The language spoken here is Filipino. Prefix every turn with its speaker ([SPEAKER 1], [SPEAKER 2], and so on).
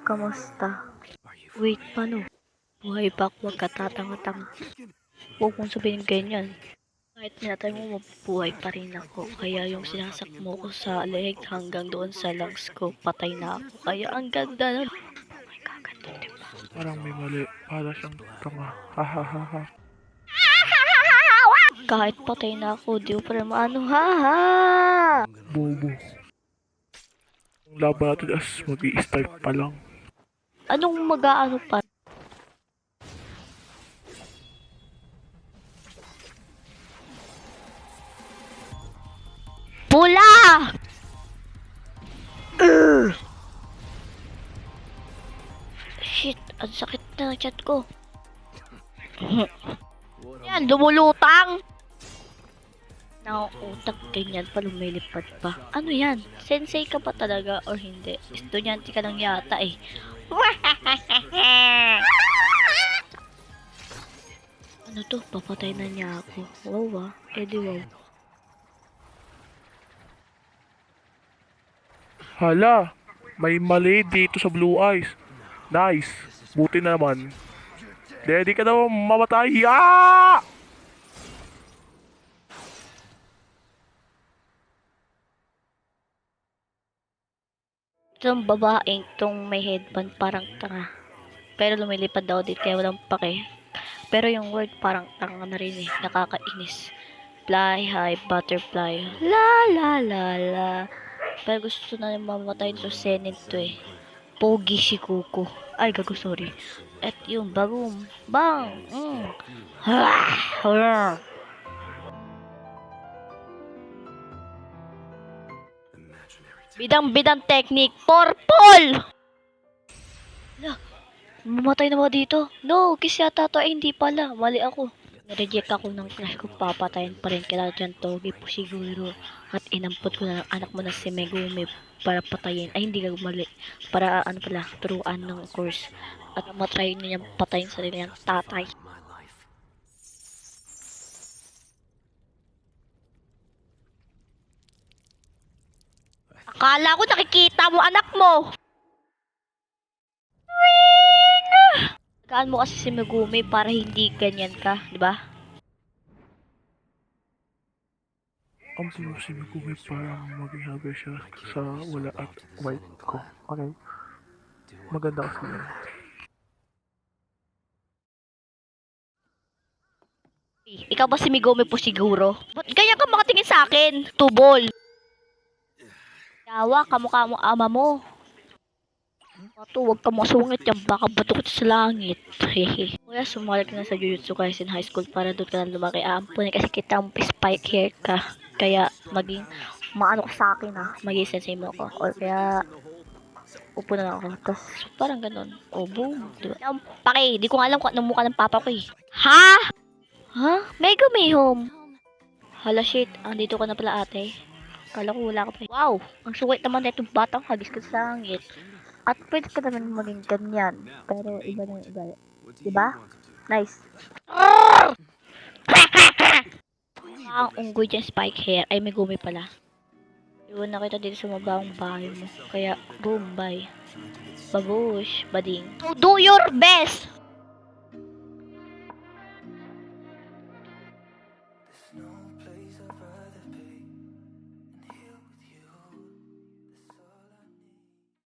[SPEAKER 1] Kamusta? Wait, paano? Buhay pa ako, huwag ka tatanga-tanga. Huwag mong sabihin ganyan. Kahit pinatay mo, mabubuhay pa rin ako. Kaya yung sinasak mo ko sa leg hanggang doon sa lungs ko, patay na ako. Kaya ang ganda nun. Oh my God, ganda, diba?
[SPEAKER 2] Parang may mali. Para siyang tanga. Ha ha ha ha.
[SPEAKER 1] Kahit patay na ako, di ko pa rin maano, ha ha!
[SPEAKER 2] Bobo. Yung laban natin as mag-i-start pa lang.
[SPEAKER 1] Anong mag-aano pa? Pula! Shit, ang sakit na ng chat ko. Yan, lumulutang! Nakautak ganyan pa, lumilipad pa. Ano yan? Sensei ka ba talaga or hindi? Estudyante ka lang yata eh. Ano to? Papatay na niya ako. Wow ah. Edi wow.
[SPEAKER 2] Hala! May mali dito sa Blue Eyes. Nice. Buti na naman. Ready ka daw mamatay. Ah!
[SPEAKER 1] Itong babaeng tong may headband parang tanga. Pero lumilipad daw dito kaya walang pake. Pero yung word parang tanga na rin eh. Nakakainis. Fly high, butterfly. La la la la. Pero gusto na rin mamatay to Senate to eh. Pogi si Kuko. Ay, gago, sorry. At yung bagong bang. Bidang-bidang technique. Purple! Ala, mamatay na ba dito? No, kiss yata to. Ay, hindi pala. Mali ako. Reject ako ng crush ko. Papatayin pa rin kailangan dyan Togi po siguro. At inampot ko na ng anak mo na si Megumi para patayin. Ay, hindi ka mali. Para ano pala, turuan ng course. At matry niya patayin sa niyang tatay. Akala ko nakikita mo anak mo. Kaan mo kasi si Megumi para hindi ganyan ka, di ba?
[SPEAKER 2] Ang sinusin ko may parang maging habi siya sa wala at white ko. Okay. Maganda kasi yun.
[SPEAKER 1] Ikaw ba si Megumi po siguro? Ba't ganyan ka makatingin sa akin? Tubol. Yawa, kamukha mo ama mo. Pato, huwag ka masungit yan. Baka bato sa langit. Hehe. Kuya, sumali ka na sa Jujutsu Kaisen High School para doon ka na lumaki. Ampunin kasi kita ang spike hair ka. Kaya maging maano ka sa akin maging sensei mo ako. Or kaya upo na lang ako. Tapos parang ganun. O boom. Diba? Paki, di ko nga alam kung anong mukha ng papa ko eh. Ha? Ha? Megumi home. Hala shit, andito ka na pala ate. Kala ko wala ka pa. Wow, ang sungit naman na itong batang hagis ko sa langit. At pwede ka naman maging ganyan. Pero iba na yung iba. Diba? Nice. Ang unggoy dyan spike hair. Ay, may gumi pala. Iwan na kita dito sa mabawang bahay mo. Kaya, boom, bye. Babush, bading. So, do your best!